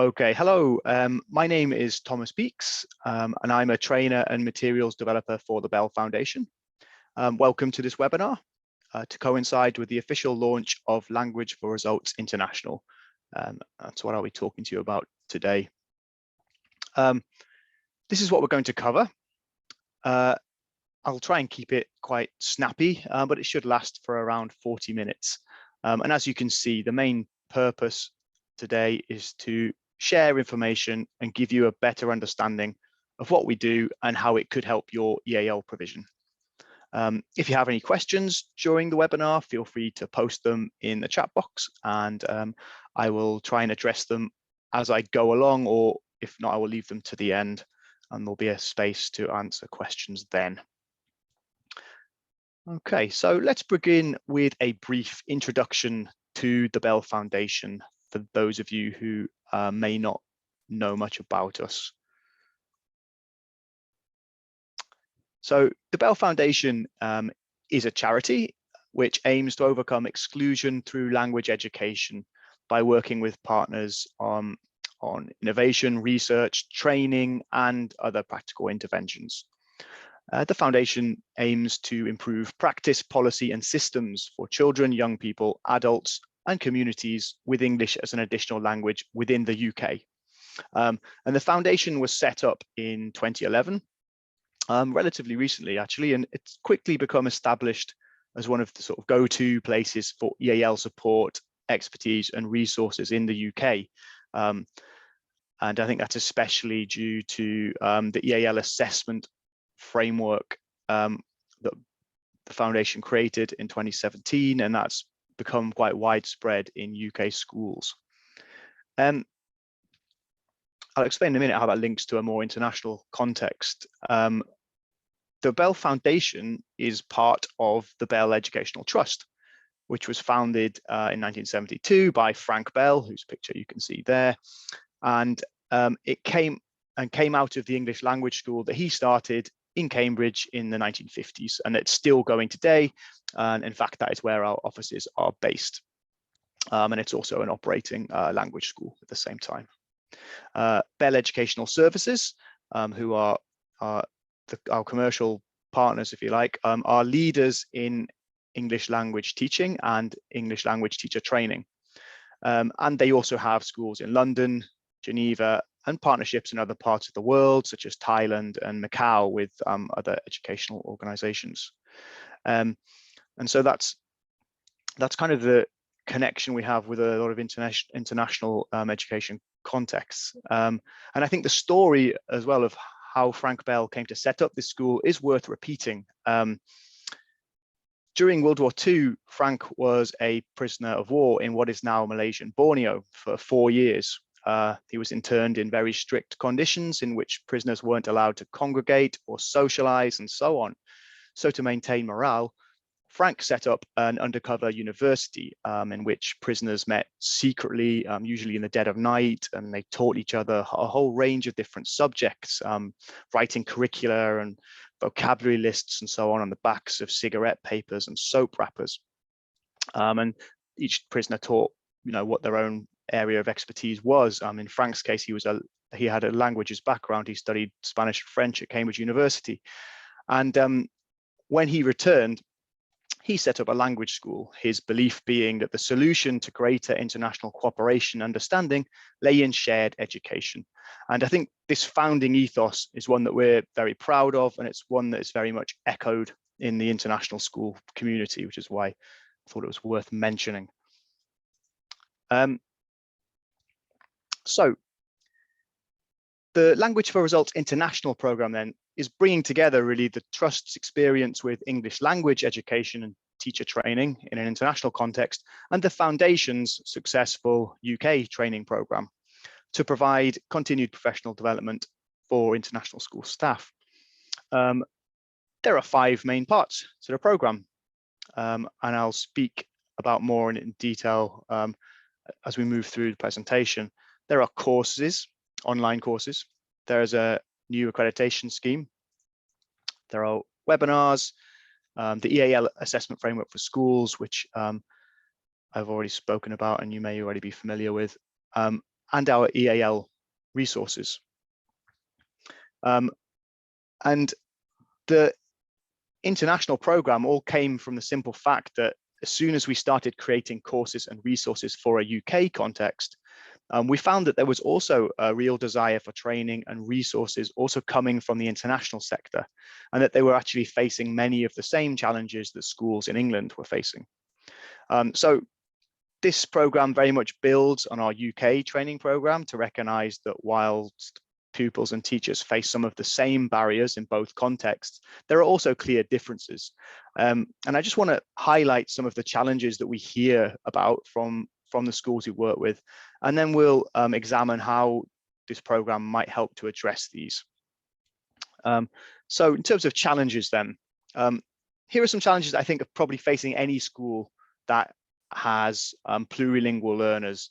Okay, hello. My name is Thomas Beeks, and I'm a trainer and materials developer for the Bell Foundation. Welcome to this webinar to coincide with the official launch of Language for Results International. That's what I'll be talking to you about today. This is what we're going to cover. I'll try and keep it quite snappy, but it should last for around 40 minutes. And as you can see, the main purpose today is to share information and give you a better understanding of what we do and how it could help your EAL provision. If you have any questions during the webinar, feel free to post them in the chat box, and I will try and address them as I go along, or if not, I will leave them to the end and there'll be a space to answer questions then. Okay, so let's begin with a brief introduction to the Bell Foundation for those of you who may not know much about us. So the Bell Foundation is a charity which aims to overcome exclusion through language education by working with partners on innovation, research, training, and other practical interventions. The foundation aims to improve practice, policy, and systems for children, young people, adults, and communities with English as an additional language within the UK. And the foundation was set up in 2011, relatively recently actually, and it's quickly become established as one of the sort of go-to places for EAL support, expertise, and resources in the UK. And I think that's especially due to the EAL assessment framework that the foundation created in 2017, and that's become quite widespread in UK schools. I'll explain in a minute how that links to a more international context. The Bell Foundation is part of the Bell Educational Trust, which was founded in 1972 by Frank Bell, whose picture you can see there. And it came out of the English language school that he started in Cambridge in the 1950s, and it's still going today. And in fact, that is where our offices are based. And it's also an operating language school at the same time. Bell Educational Services, who are our commercial partners, if you like, are leaders in English language teaching and English language teacher training. And they also have schools in London, Geneva, and partnerships in other parts of the world, such as Thailand and Macau, with other educational organizations. And so that's kind of the connection we have with a lot of international education contexts. And I think the story as well of how Frank Bell came to set up this school is worth repeating. During World War II, Frank was a prisoner of war in what is now Malaysian Borneo for 4 years. He was interned in very strict conditions in which prisoners weren't allowed to congregate or socialize and so on. So to maintain morale, Frank set up an undercover university in which prisoners met secretly, usually in the dead of night, and they taught each other a whole range of different subjects, writing curricula and vocabulary lists and so on the backs of cigarette papers and soap wrappers. And each prisoner taught, what their own area of expertise was. In Frank's case, he had a languages background. He studied Spanish and French at Cambridge University. And when he returned, he set up a language school, his belief being that the solution to greater international cooperation and understanding lay in shared education. And I think this founding ethos is one that we're very proud of, and it's one that is very much echoed in the international school community, which is why I thought it was worth mentioning. So the Language for Results International program then is bringing together really the Trust's experience with English language education and teacher training in an international context, and the Foundation's successful UK training program to provide continued professional development for international school staff. There are 5 main parts to the program, and I'll speak about more in detail as we move through the presentation. There are courses, online courses. There's a new accreditation scheme. There are webinars, the EAL assessment framework for schools, which I've already spoken about and you may already be familiar with. And and our EAL resources. And the international program all came from the simple fact that as soon as we started creating courses and resources for a UK context, we found that there was also a real desire for training and resources also coming from the international sector, and that they were actually facing many of the same challenges that schools in England were facing. So this program very much builds on our UK training program to recognize that whilst pupils and teachers face some of the same barriers in both contexts, there are also clear differences. And I just want to highlight some of the challenges that we hear about from the schools we work with, and then we'll examine how this program might help to address these. So in terms of challenges then, here are some challenges I think are probably facing any school that has plurilingual learners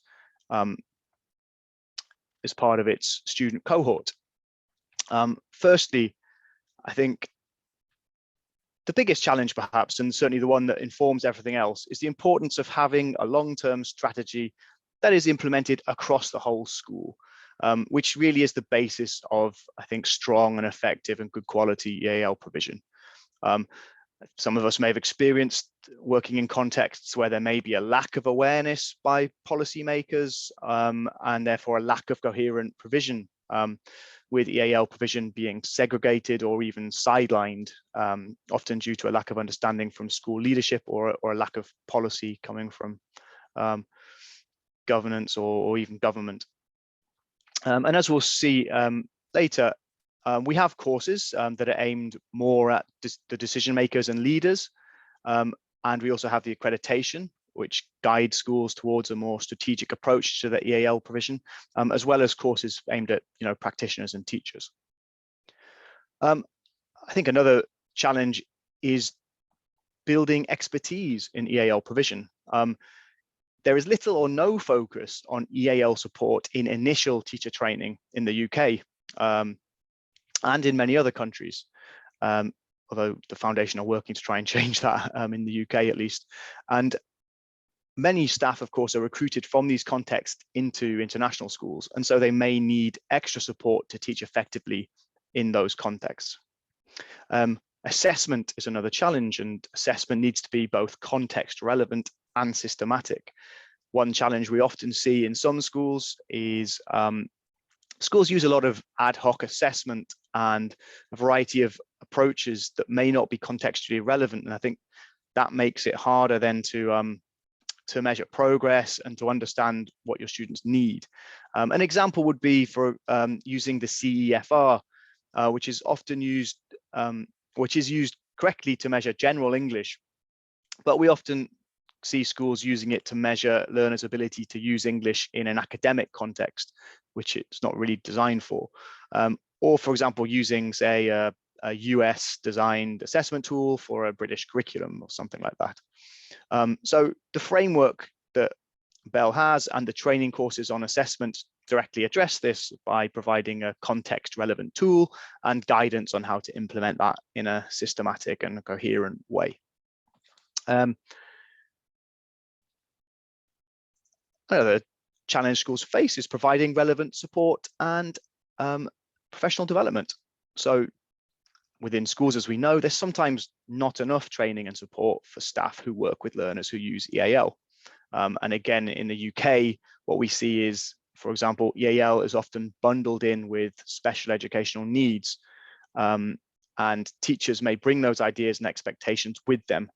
as part of its student cohort. Firstly, I think the biggest challenge perhaps, and certainly the one that informs everything else, is the importance of having a long-term strategy that is implemented across the whole school, which really is the basis of, I think, strong and effective and good quality EAL provision. Some of us may have experienced working in contexts where there may be a lack of awareness by policymakers and therefore a lack of coherent provision, with EAL provision being segregated or even sidelined, often due to a lack of understanding from school leadership or a lack of policy coming from governance or even government. And as we'll see later, we have courses that are aimed more at the decision makers and leaders. And we also have the accreditation, which guides schools towards a more strategic approach to the EAL provision, as well as courses aimed at practitioners and teachers. I think another challenge is building expertise in EAL provision. There is little or no focus on EAL support in initial teacher training in the UK and in many other countries, although the foundation are working to try and change that in the UK at least. And many staff, of course, are recruited from these contexts into international schools, and so they may need extra support to teach effectively in those contexts. Assessment is another challenge, and assessment needs to be both context relevant and systematic. One challenge we often see in some schools is schools use a lot of ad hoc assessment and a variety of approaches that may not be contextually relevant, and I think that makes it harder then to measure progress and to understand what your students need. An example would be for using the CEFR, which is often used, which is used correctly to measure general English, but we often see schools using it to measure learners' ability to use English in an academic context, which it's not really designed for. Or, for example, using, say, a US designed assessment tool for a British curriculum or something like that. So the framework that Bell has and the training courses on assessment directly address this by providing a context relevant tool and guidance on how to implement that in a systematic and coherent way. Another challenge schools face is providing relevant support and professional development. So within schools, as we know, there's sometimes not enough training and support for staff who work with learners who use EAL. And again, in the UK, what we see is, for example, EAL is often bundled in with special educational needs, and teachers may bring those ideas and expectations with them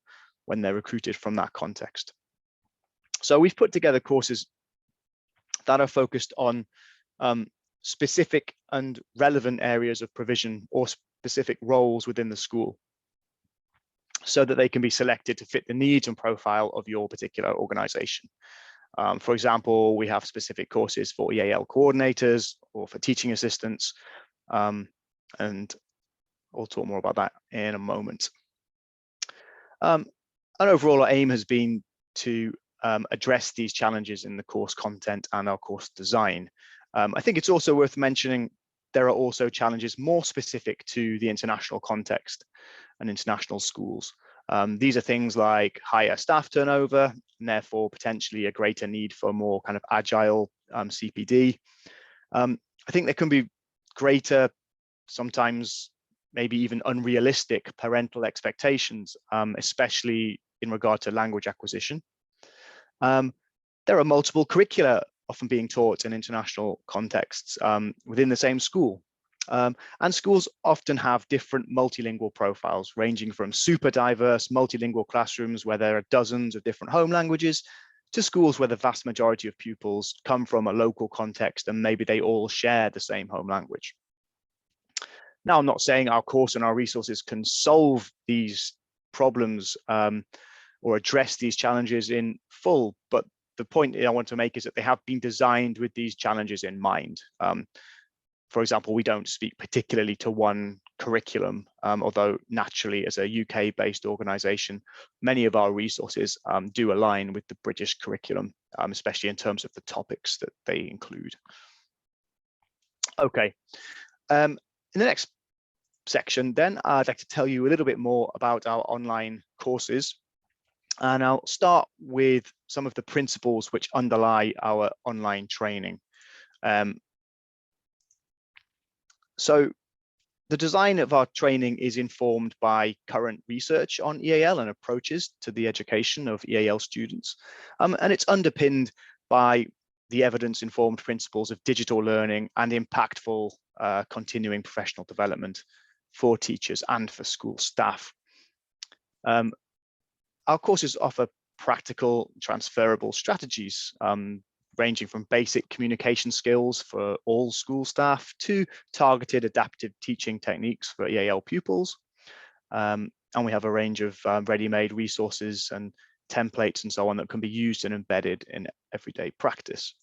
when they're recruited from that context. So we've put together courses that are focused on specific and relevant areas of provision or specific roles within the school, so that they can be selected to fit the needs and profile of your particular organization. For example, we have specific courses for EAL coordinators or for teaching assistants, and I'll talk more about that in a moment. And overall, our aim has been to address these challenges in the course content and our course design. I think it's also worth mentioning there are also challenges more specific to the international context and international schools. These are things like higher staff turnover, and therefore potentially a greater need for more kind of agile CPD. I think there can be greater, sometimes maybe even unrealistic parental expectations, especially in regard to language acquisition. There are multiple curricula often being taught in international contexts within the same school. And schools often have different multilingual profiles, ranging from super diverse multilingual classrooms where there are dozens of different home languages, to schools where the vast majority of pupils come from a local context and maybe they all share the same home language. Now, I'm not saying our course and our resources can solve these problems or address these challenges in full, but the point I want to make is that they have been designed with these challenges in mind. For example, we don't speak particularly to one curriculum, although naturally as a UK-based organisation, many of our resources do align with the British curriculum, especially in terms of the topics that they include. Okay, in the next section then, I'd like to tell you a little bit more about our online courses. And I'll start with some of the principles which underlie our online training. So the design of our training is informed by current research on EAL and approaches to the education of EAL students. And it's underpinned by the evidence-informed principles of digital learning and impactful continuing professional development for teachers and for school staff. Our courses offer practical, transferable strategies, ranging from basic communication skills for all school staff to targeted adaptive teaching techniques for EAL pupils. And we have a range of ready-made resources and templates and so on that can be used and embedded in everyday practice.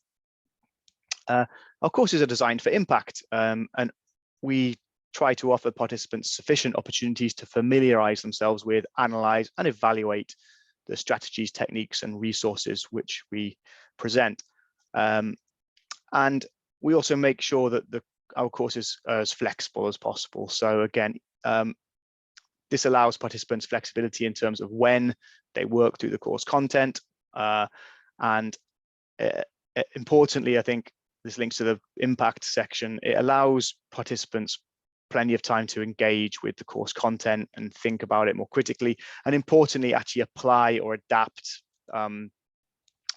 Our courses are designed for impact, and we try to offer participants sufficient opportunities to familiarize themselves with, analyze, and evaluate the strategies, techniques, and resources which we present. And we also make sure that our courses are as flexible as possible. So again, this allows participants flexibility in terms of when they work through the course content. And importantly, I think this links to the impact section. It allows participants plenty of time to engage with the course content and think about it more critically, and importantly, actually apply or adapt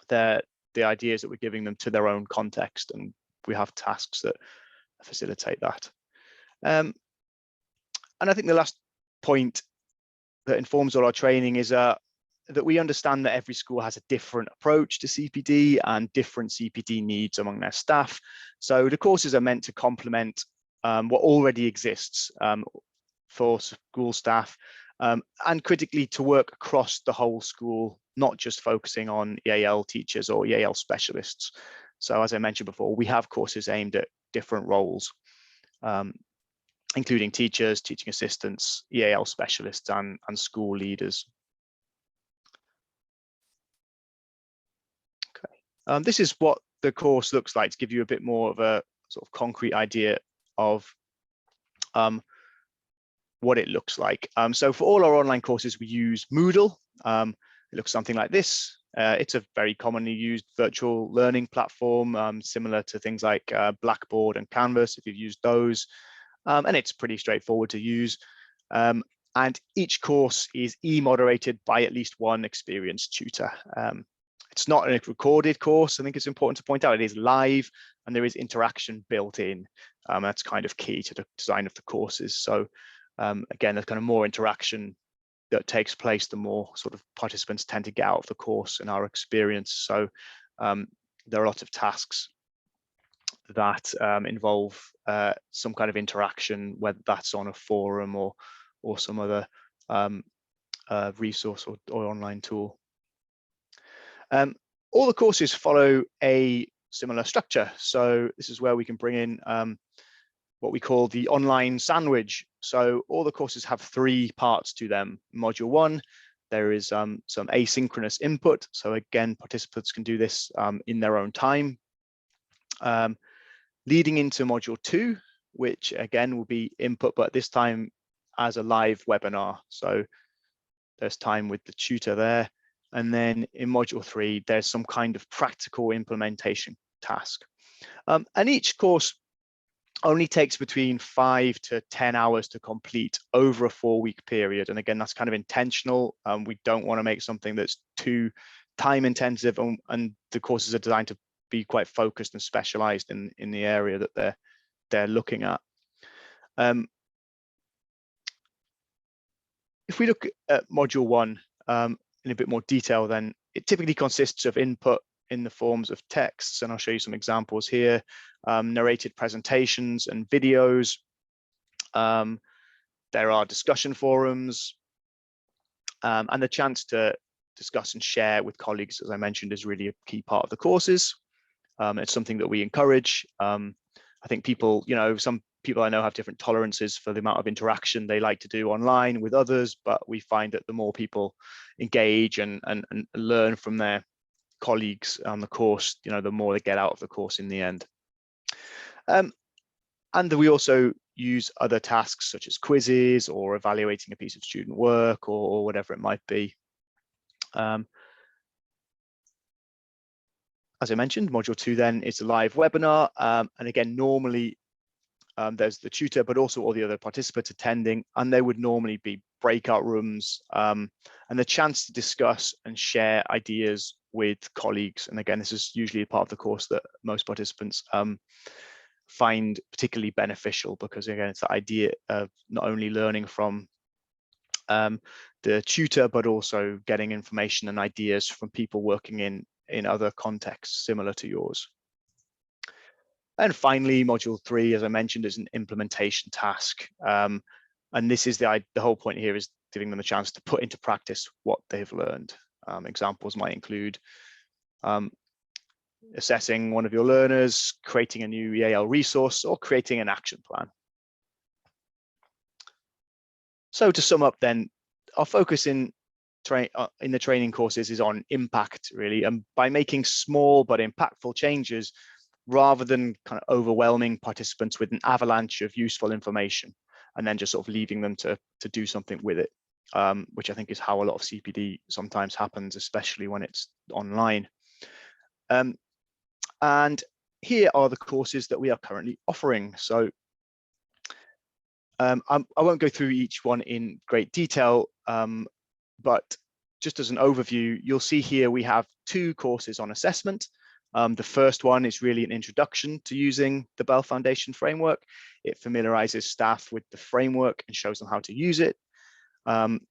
the ideas that we're giving them to their own context. And we have tasks that facilitate that. And I think the last point that informs all our training is that we understand that every school has a different approach to CPD and different CPD needs among their staff. So the courses are meant to complement what already exists for school staff, and critically to work across the whole school, not just focusing on EAL teachers or EAL specialists. So as I mentioned before, we have courses aimed at different roles, including teachers, teaching assistants, EAL specialists, and school leaders. Okay. This is what the course looks like to give you a bit more of a sort of concrete idea of what it looks like. So for all our online courses, we use Moodle. It looks something like this. It's a very commonly used virtual learning platform, similar to things like Blackboard and Canvas, if you've used those. And it's pretty straightforward to use. And each course is e-moderated by at least one experienced tutor. It's not a recorded course. I think it's important to point out it is live and there is interaction built in. That's kind of key to the design of the courses. So again, there's kind of more interaction that takes place, the more sort of participants tend to get out of the course in our experience. So there are lots of tasks that involve some kind of interaction, whether that's on a forum or some other resource or online tool. All the courses follow a similar structure. So this is where we can bring in what we call the online sandwich. So all the courses have three parts to them. Module 1, there is some asynchronous input. So again, participants can do this in their own time. Leading into module 2, which again will be input, but this time as a live webinar. So there's time with the tutor there. And then in module 3, there's some kind of practical implementation task. And each course only takes between 5 to 10 hours to complete over a 4-week period. And again, that's kind of intentional. We don't want to make something that's too time intensive, and the courses are designed to be quite focused and specialized in the area that they're looking at. If we look at module 1 in a bit more detail, then it typically consists of input in the forms of texts, and I'll show you some examples here, narrated presentations and videos. There are discussion forums, and the chance to discuss and share with colleagues, as I mentioned, is really a key part of the courses. It's something that we encourage. I think people, some people I know have different tolerances for the amount of interaction they like to do online with others, but we find that the more people engage and learn from their colleagues on the course, the more they get out of the course in the end. And we also use other tasks such as quizzes or evaluating a piece of student work or whatever it might be. As I mentioned, module 2 then is a live webinar, and again, normally there's the tutor, but also all the other participants attending, and there would normally be breakout rooms and the chance to discuss and share ideas with colleagues. And again, this is usually a part of the course that most participants find particularly beneficial, because again, it's the idea of not only learning from the tutor, but also getting information and ideas from people working in other contexts similar to yours. And finally, module 3, as I mentioned, is an implementation task. And this is the whole point here is giving them a chance to put into practice what they've learned. Examples might include assessing one of your learners, creating a new EAL resource, or creating an action plan. So to sum up then, our focus in the training courses is on impact, really, and by making small but impactful changes, rather than kind of overwhelming participants with an avalanche of useful information and then just sort of leaving them to do something with it, which I think is how a lot of CPD sometimes happens, especially when it's online. And here are the courses that we are currently offering. So I won't go through each one in great detail, but just as an overview, you'll see here we have 2 courses on assessment. The first one is really an introduction to using the Bell Foundation framework. It familiarizes staff with the framework and shows them how to use it. And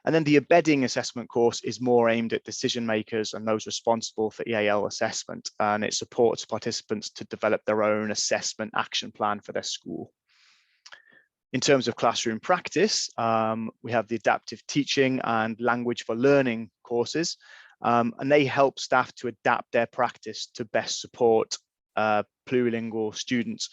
then the embedding assessment course is more aimed at decision makers and those responsible for EAL assessment, and it supports participants to develop their own assessment action plan for their school. In terms of classroom practice, we have the adaptive teaching and language for learning courses, and they help staff to adapt their practice to best support plurilingual students.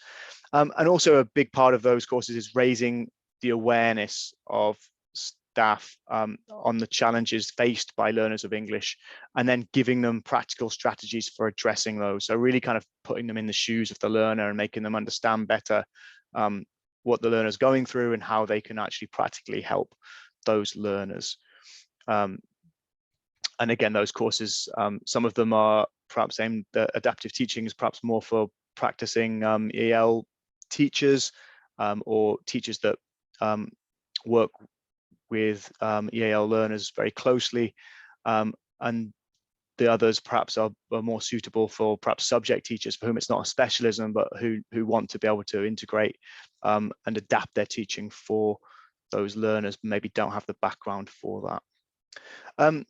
And also a big part of those courses is raising the awareness of staff on the challenges faced by learners of English, and then giving them practical strategies for addressing those. So really kind of putting them in the shoes of the learner and making them understand better what the learner's going through and how they can actually practically help those learners. And again, those courses, some of them are perhaps aimed at adaptive teaching is perhaps more for practicing EL teachers or teachers that work with EAL learners very closely, and the others perhaps are more suitable for perhaps subject teachers for whom it's not a specialism, but who want to be able to integrate and adapt their teaching for those learners, maybe don't have the background for that.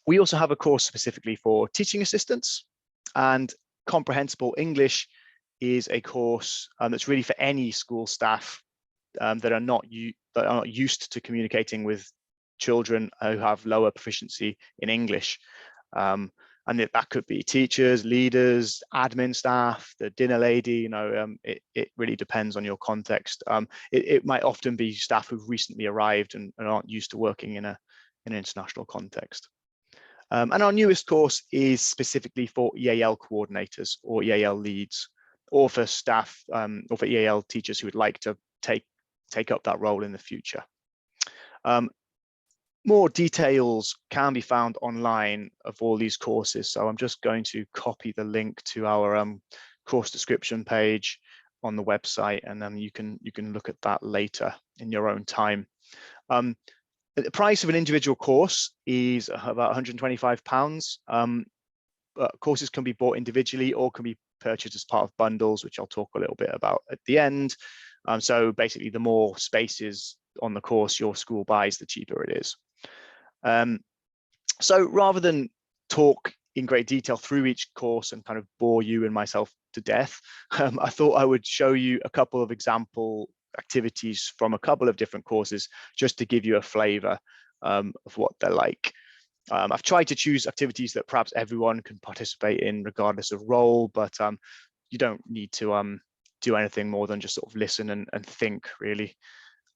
We also have a course specifically for teaching assistants, and Comprehensible English is a course that's really for any school staff that are not used to communicating with children who have lower proficiency in English. And that could be teachers, leaders, admin staff, the dinner lady, it really depends on your context. It might often be staff who've recently arrived and aren't used to working in an international context. And our newest course is specifically for EAL coordinators or EAL leads, or for staff or for EAL teachers who would like to take up that role in the future. More details can be found online of all these courses. So I'm just going to copy the link to our course description page on the website, and then you can look at that later in your own time. The price of an individual course is about £125. Courses can be bought individually or can be purchased as part of bundles, which I'll talk a little bit about at the end. So basically, the more spaces on the course your school buys, the cheaper it is. So rather than talk in great detail through each course and kind of bore you and myself to death, I thought I would show you a couple of example activities from a couple of different courses just to give you a flavor of what they're like. I've tried to choose activities that perhaps everyone can participate in regardless of role, but you don't need to do anything more than just sort of listen and think, really.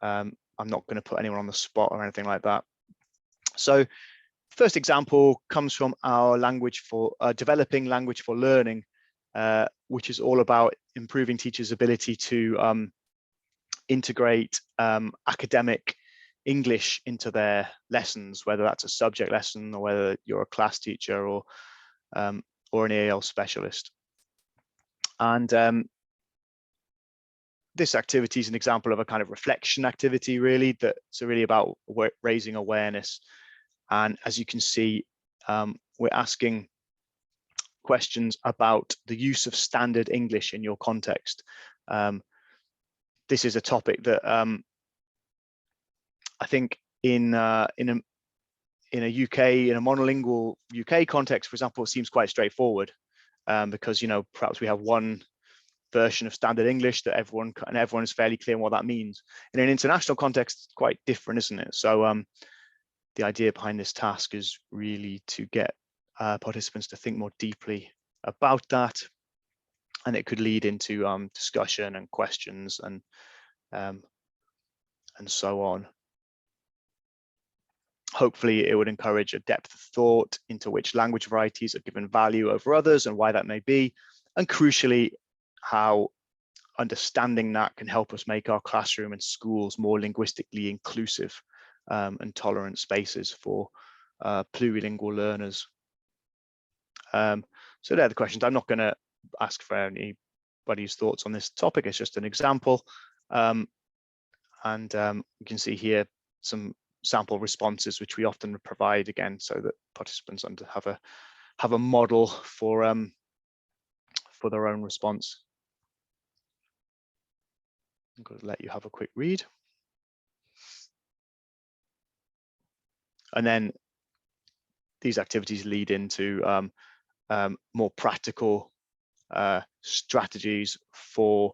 I'm not going to put anyone on the spot or anything like that. So first example comes from our developing language for learning, which is all about improving teachers' ability to integrate academic English into their lessons, whether that's a subject lesson or whether you're a class teacher or an EAL specialist. And this activity is an example of a kind of reflection activity, really, that's really about raising awareness. And as you can see, we're asking questions about the use of standard English in your context. This is a topic that I think in a monolingual UK context, for example, it seems quite straightforward, because perhaps we have one version of standard English that everyone is fairly clear on what that means. In an international context, it's quite different, isn't it? So the idea behind this task is really to get participants to think more deeply about that, and it could lead into discussion and questions and so on. Hopefully, it would encourage a depth of thought into which language varieties are given value over others and why that may be, and crucially, how understanding that can help us make our classroom and schools more linguistically inclusive and tolerant spaces for plurilingual learners. So they're the questions. I'm not going to ask for anybody's thoughts on this topic. It's just an example. You can see here some sample responses, which we often provide again, so that participants have a model for their own response. I'm going to let you have a quick read. And then these activities lead into more practical strategies for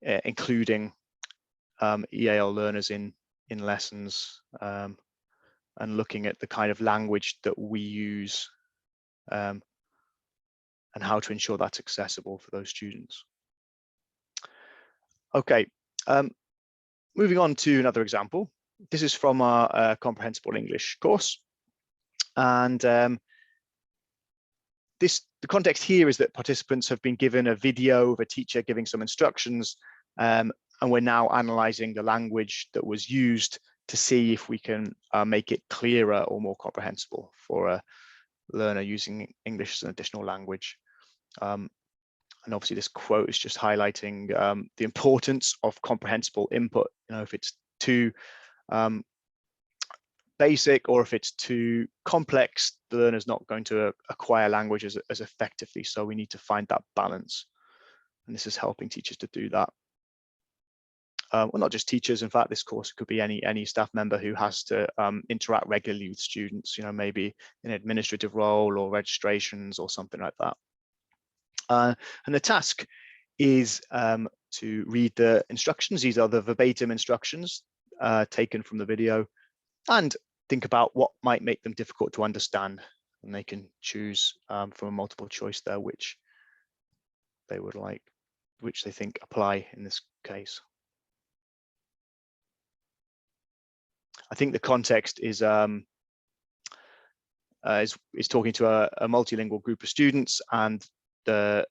including EAL learners in lessons, and looking at the kind of language that we use and how to ensure that's accessible for those students. Okay, moving on to another example. This is from our comprehensible English course, and the context here is that participants have been given a video of a teacher giving some instructions, and we're now analysing the language that was used to see if we can make it clearer or more comprehensible for a learner using English as an additional language. And obviously this quote is just highlighting the importance of comprehensible input. If it's too basic or if it's too complex, the learner's not going to acquire language as effectively. So we need to find that balance. And this is helping teachers to do that. Well, not just teachers. In fact, this course could be any staff member who has to interact regularly with students, maybe in an administrative role or registrations or something like that. And the task is to read the instructions. These are the verbatim instructions taken from the video, and think about what might make them difficult to understand. And they can choose from a multiple choice there which they would like, which they think apply in this case. I think the context is talking to a multilingual group of students, and I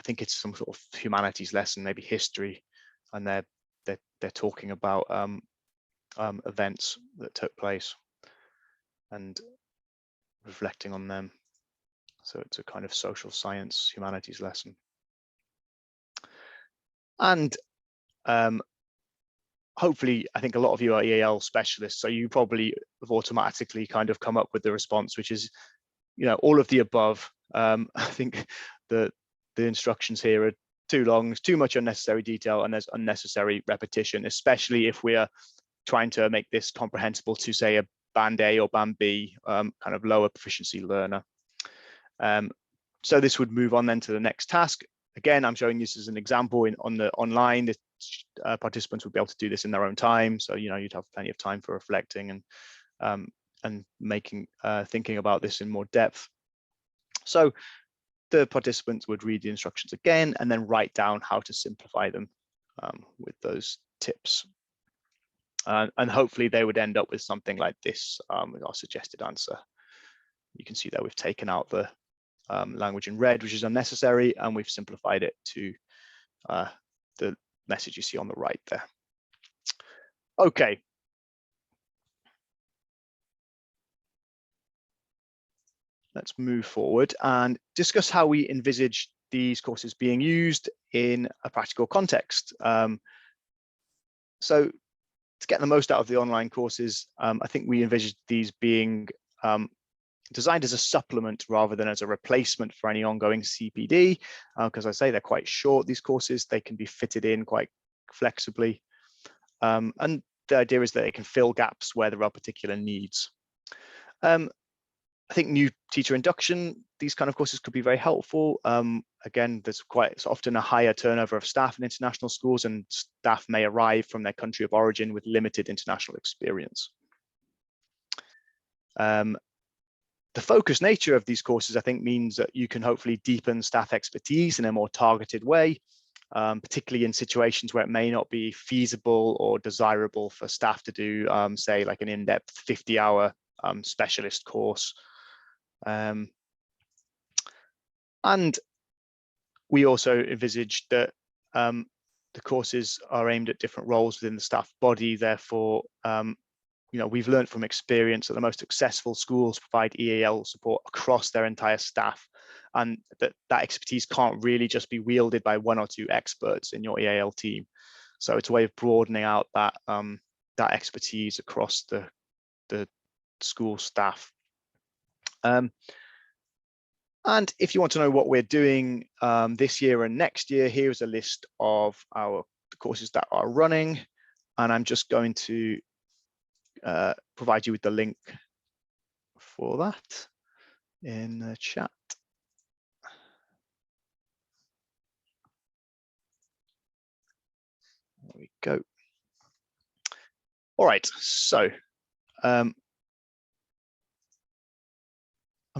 think it's some sort of humanities lesson, maybe history, and they're talking about events that took place. and reflecting on them. So it's a kind of social science, humanities lesson. And hopefully, I think a lot of you are EAL specialists, so you probably have automatically kind of come up with the response, which is, all of the above. I think the instructions here are too long, too much unnecessary detail, and there's unnecessary repetition, especially if we are trying to make this comprehensible to, say, a band A or band B, kind of lower proficiency learner. So this would move on then to the next task. Again, I'm showing this as an example on the online. The participants would be able to do this in their own time. So, you'd have plenty of time for reflecting and making thinking about this in more depth. So the participants would read the instructions again and then write down how to simplify them with those tips. And hopefully they would end up with something like this with our suggested answer. You can see that we've taken out the language in red, which is unnecessary, and we've simplified it to the message you see on the right there. Okay. Let's move forward and discuss how we envisage these courses being used in a practical context. So to get the most out of the online courses, I think we envisage these being designed as a supplement rather than as a replacement for any ongoing CPD, because I say they're quite short, these courses. They can be fitted in quite flexibly. And the idea is that they can fill gaps where there are particular needs. I think new teacher induction, these kind of courses could be very helpful. Again, there's quite often a higher turnover of staff in international schools, and staff may arrive from their country of origin with limited international experience. The focused nature of these courses, I think, means that you can hopefully deepen staff expertise in a more targeted way, particularly in situations where it may not be feasible or desirable for staff to do, say, like an in-depth 50-hour specialist course. And we also envisaged that the courses are aimed at different roles within the staff body. Therefore, we've learned from experience that the most successful schools provide EAL support across their entire staff, and that expertise can't really just be wielded by one or two experts in your EAL team. So it's a way of broadening out that expertise across the school staff. And if you want to know what we're doing this year and next year, here's a list of the courses that are running, and I'm just going to provide you with the link for that in the chat. There we go. All right, so I'm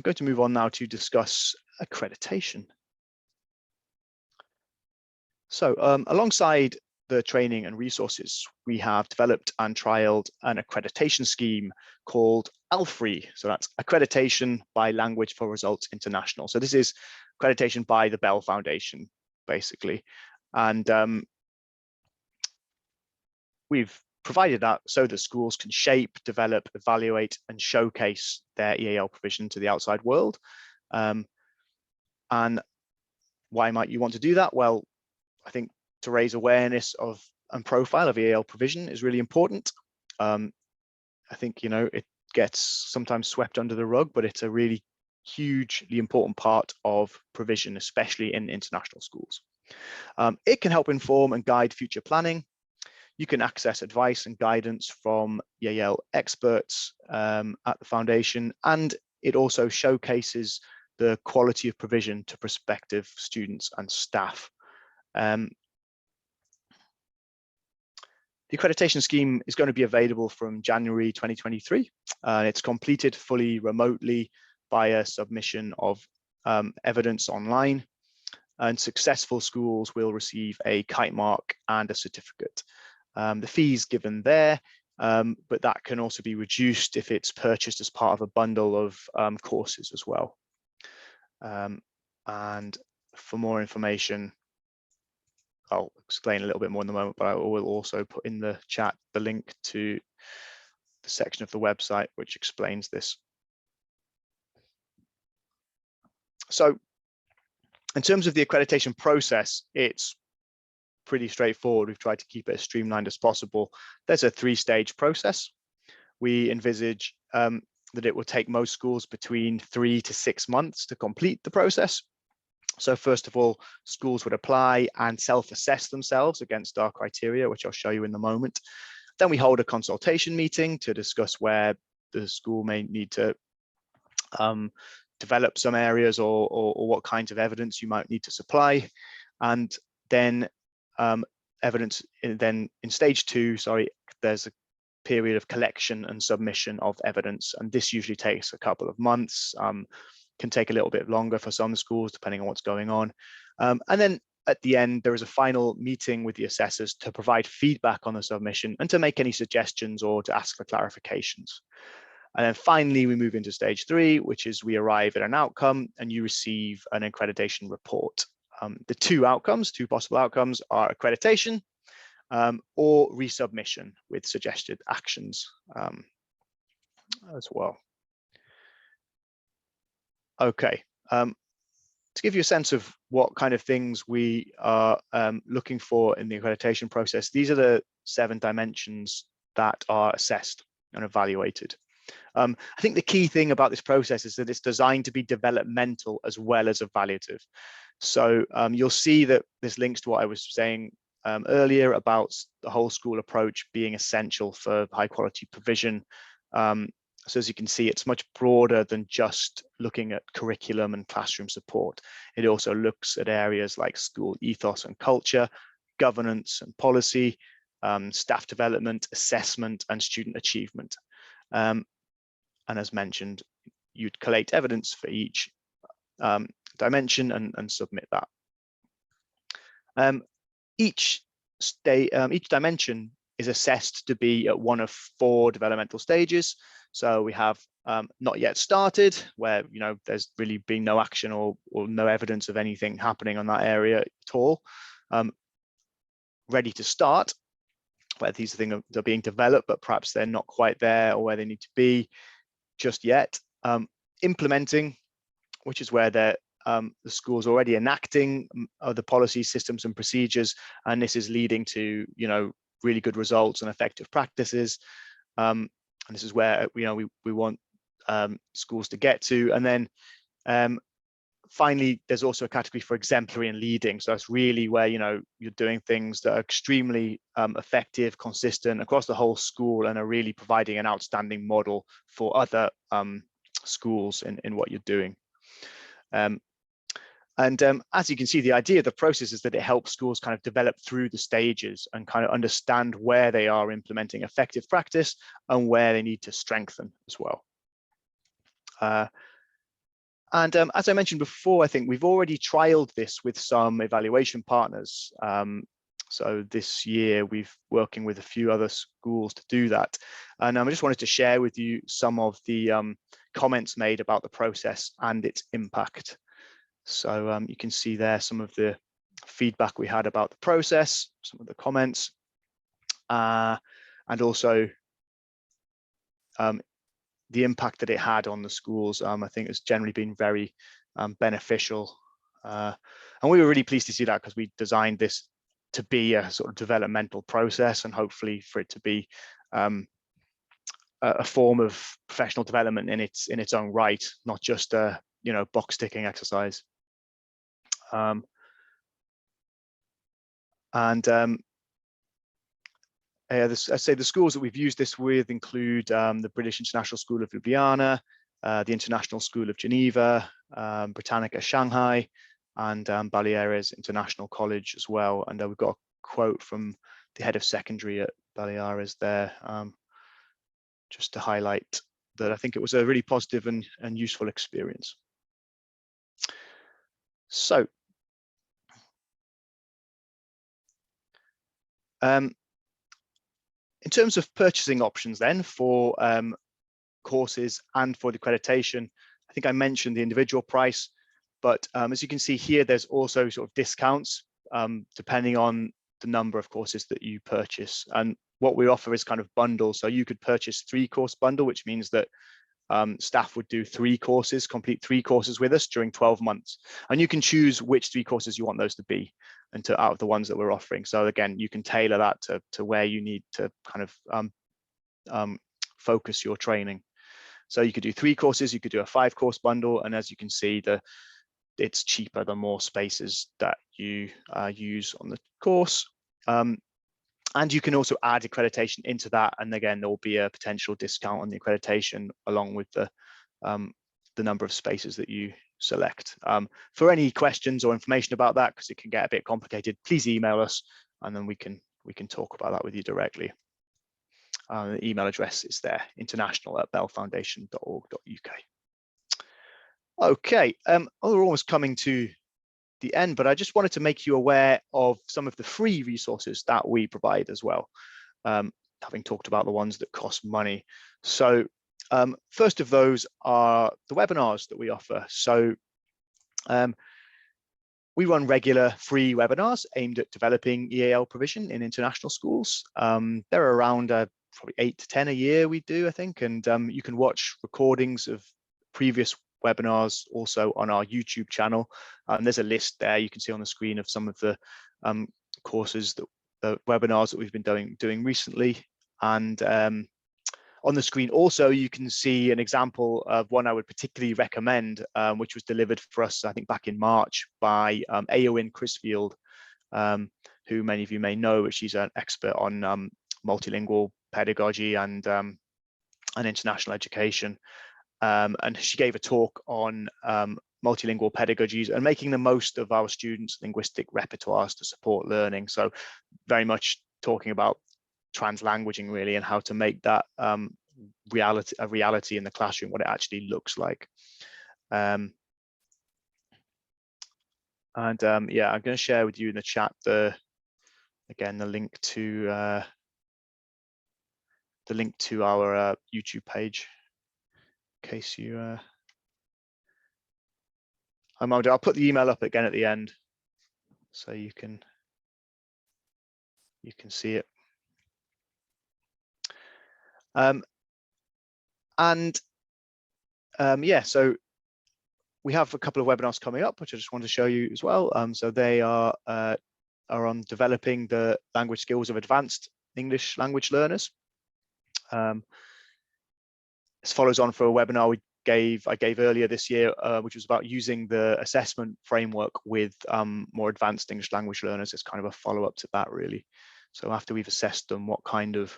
going to move on now to discuss accreditation. So alongside the training and resources, we have developed and trialed an accreditation scheme called ALFRI. So that's Accreditation by Language for Results International. So this is accreditation by the Bell Foundation, basically. And we've provided that so that schools can shape, develop, evaluate, and showcase their EAL provision to the outside world. And why might you want to do that? Well, I think to raise awareness of and profile of EAL provision is really important. I think, it gets sometimes swept under the rug, but it's a really hugely important part of provision, especially in international schools. It can help inform and guide future planning. You can access advice and guidance from EAL experts at the foundation, and it also showcases the quality of provision to prospective students and staff. The accreditation scheme is going to be available from January 2023. It's completed fully remotely via submission of evidence online, and successful schools will receive a kite mark and a certificate. The fees given there, but that can also be reduced if it's purchased as part of a bundle of courses as well. And for more information, I'll explain a little bit more in the moment, but I will also put in the chat the link to the the section of the website which explains this. So in terms of the accreditation process, it's pretty straightforward. We've tried to keep it as streamlined as possible. There's a 3-stage process. We envisage that it will take most schools between 3 to 6 months to complete the process. So first of all, schools would apply and self-assess themselves against our criteria, which I'll show you in a moment. Then we hold a consultation meeting to discuss where the school may need to develop some areas or what kinds of evidence you might need to supply. And then in stage 2, there's a period of collection and submission of evidence. And this usually takes a couple of months, can take a little bit longer for some schools, depending on what's going on. And then at the end, there is a final meeting with the assessors to provide feedback on the submission and to make any suggestions or to ask for clarifications. And then finally, we move into stage 3, which is we arrive at an outcome and you receive an accreditation report. The two possible outcomes are accreditation or resubmission with suggested actions as well. Okay, to give you a sense of what kind of things we are looking for in the accreditation process, these are the 7 dimensions that are assessed and evaluated. I think the key thing about this process is that it's designed to be developmental as well as evaluative. So you'll see that this links to what I was saying earlier about the whole school approach being essential for high quality provision. So as you can see, it's much broader than just looking at curriculum and classroom support. It also looks at areas like school ethos and culture, governance and policy, staff development, assessment, and student achievement. And as mentioned, you'd collate evidence for each dimension and submit that. Each dimension is assessed to be at one of 4 developmental stages. So we have not yet started, where there's really been no action or no evidence of anything happening on that area at all. Ready to start, where these things are being developed, but perhaps they're not quite there or where they need to be just yet. Implementing, which is where the school's already enacting the policy systems and procedures, and this is leading to really good results and effective practices. And this is where we want schools to get to. And then finally, there's also a category for exemplary and leading. So that's really where you're doing things that are extremely effective, consistent across the whole school, and are really providing an outstanding model for other schools in what you're doing. As you can see, the idea of the process is that it helps schools kind of develop through the stages and kind of understand where they are implementing effective practice and where they need to strengthen as well. As I mentioned before, I think we've already trialed this with some evaluation partners. So this year we've working with a few other schools to do that. And I just wanted to share with you some of the comments made about the process and its impact. So you can see there some of the feedback we had about the process, some of the comments, and also the impact that it had on the schools. I think has generally been very beneficial. And we were really pleased to see that, because we designed this to be a sort of developmental process, and hopefully for it to be a form of professional development in its own right, not just a box ticking exercise. I'd say the schools that we've used this with include the British International School of Ljubljana, the International School of Geneva, Britannica Shanghai, and Baleares International College as well. And we've got a quote from the head of secondary at Baleares there, just to highlight that I think it was a really positive and useful experience. So, in terms of purchasing options then for courses and for the accreditation, I think I mentioned the individual price, but as you can see here, there's also sort of discounts depending on the number of courses that you purchase. And what we offer is kind of bundles. So you could purchase 3-course bundle, which means that staff would do 3 courses, complete 3 courses with us during 12 months. And you can choose which 3 courses you want those to be and out of the ones that we're offering. So again, you can tailor that to where you need to kind of focus your training. So you could do 3 courses, you could do a 5-course bundle. And as you can see, it's cheaper the more spaces that you use on the course. And you can also add accreditation into that. And again, there will be a potential discount on the accreditation along with the number of spaces that you select. For any questions or information about that, because it can get a bit complicated, please email us and then we can talk about that with you directly. The email address is there, international@bellfoundation.org.uk. Okay, we're almost coming to the end, but I just wanted to make you aware of some of the free resources that we provide as well, having talked about the ones that cost money. So first of those are the webinars that we offer. So we run regular free webinars aimed at developing EAL provision in international schools. There are around probably 8 to 10 a year we do, I think, and you can watch recordings of previous webinars also on our YouTube channel. There's a list there you can see on the screen of some of the courses, the webinars that we've been doing recently. And on the screen also you can see an example of one I would particularly recommend, which was delivered for us, I think, back in March by Eowyn Crisfield, who many of you may know, but she's an expert on multilingual pedagogy and international education. And she gave a talk on multilingual pedagogies and making the most of our students' linguistic repertoires to support learning. So very much talking about translanguaging really, and how to make that a reality in the classroom, what it actually looks like. Yeah, I'm going to share with you in the chat the link to our YouTube page. In case you I'll put the email up again at the end so you can see it. Yeah, so we have a couple of webinars coming up, which I just want to show you as well. So they are on developing the language skills of advanced English language learners. This follows on for a webinar I gave earlier this year, which was about using the assessment framework with more advanced English language learners. It's kind of a follow-up to that, really. So after we've assessed them, what kind of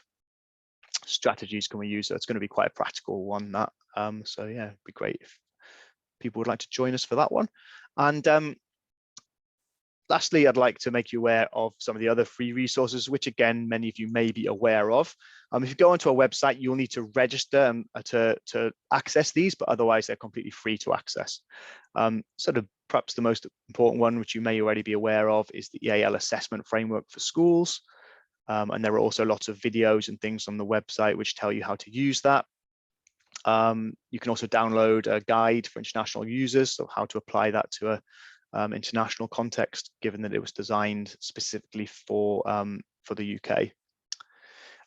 strategies can we use? So it's going to be quite a practical one, that. So yeah, it'd be great if people would like to join us for that one. And lastly, I'd like to make you aware of some of the other free resources, which again, many of you may be aware of. If you go onto our website, you'll need to register to access these, but otherwise they're completely free to access. Sort of perhaps the most important one, which you may already be aware of, is the EAL assessment framework for schools. And there are also lots of videos and things on the website which tell you how to use that. You can also download a guide for international users, so how to apply that to a international context, given that it was designed specifically for the UK.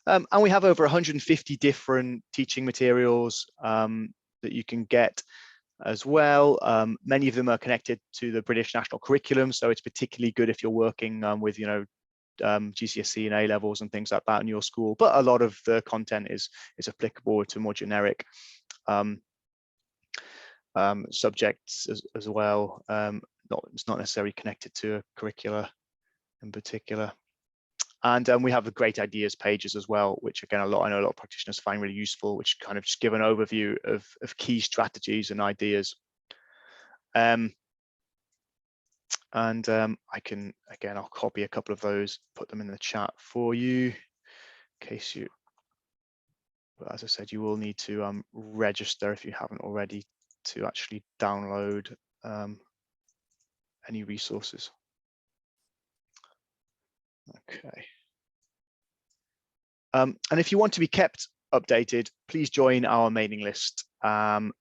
And we have over 150 different teaching materials that you can get as well. Many of them are connected to the British national curriculum, so it's particularly good if you're working with GCSE and A levels and things like that in your school. But a lot of the content is applicable to more generic subjects as well. It's not necessarily connected to a curricula in particular. And we have the great ideas pages as well, which again, I know a lot of practitioners find really useful, which kind of just give an overview of key strategies and ideas. I can, again, I'll copy a couple of those, put them in the chat for you, in case you, but as I said, you will need to register if you haven't already to actually download any resources. Okay. And if you want to be kept updated, please join our mailing list, and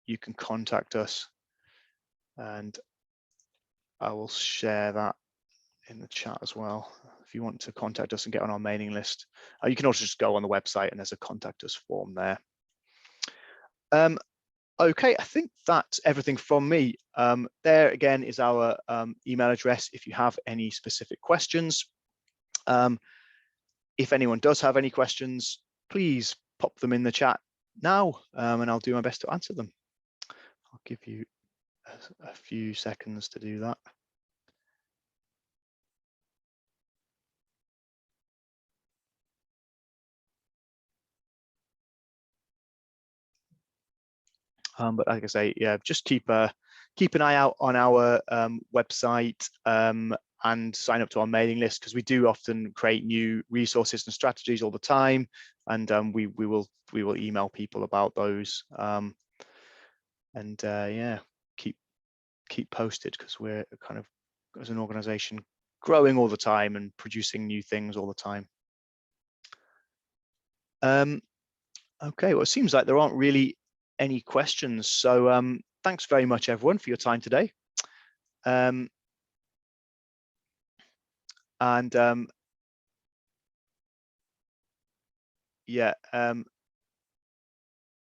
you can contact us, and I will share that in the chat as well. If you want to contact us and get on our mailing list, you can also just go on the website and there's a contact us form there. Okay, I think that's everything from me. There again is our email address if you have any specific questions. If anyone does have any questions, please pop them in the chat now, and I'll do my best to answer them. I'll give you a few seconds to do that. But like I say, yeah, just keep an eye out on our website and sign up to our mailing list, because we do often create new resources and strategies all the time, and we will email people about those. Yeah, keep posted, because we're kind of, as an organization, growing all the time and producing new things all the time. Okay, well, it seems like there aren't really any questions, so thanks very much everyone for your time today. Yeah,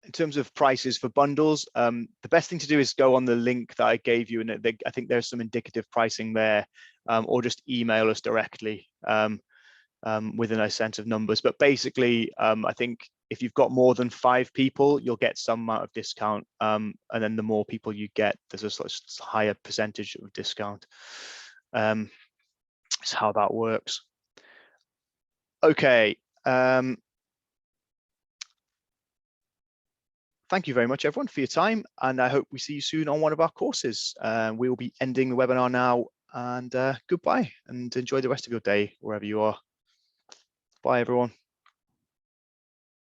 in terms of prices for bundles, the best thing to do is go on the link that I gave you, and I think there's some indicative pricing there, or just email us directly with a nice sense of numbers. But basically, I think if you've got more than 5 people, you'll get some amount of discount, and then the more people you get, there's a sort of higher percentage of discount. That's how that works. Okay. Thank you very much, everyone, for your time, and I hope we see you soon on one of our courses. We will be ending the webinar now, and goodbye, and enjoy the rest of your day wherever you are. Bye, everyone.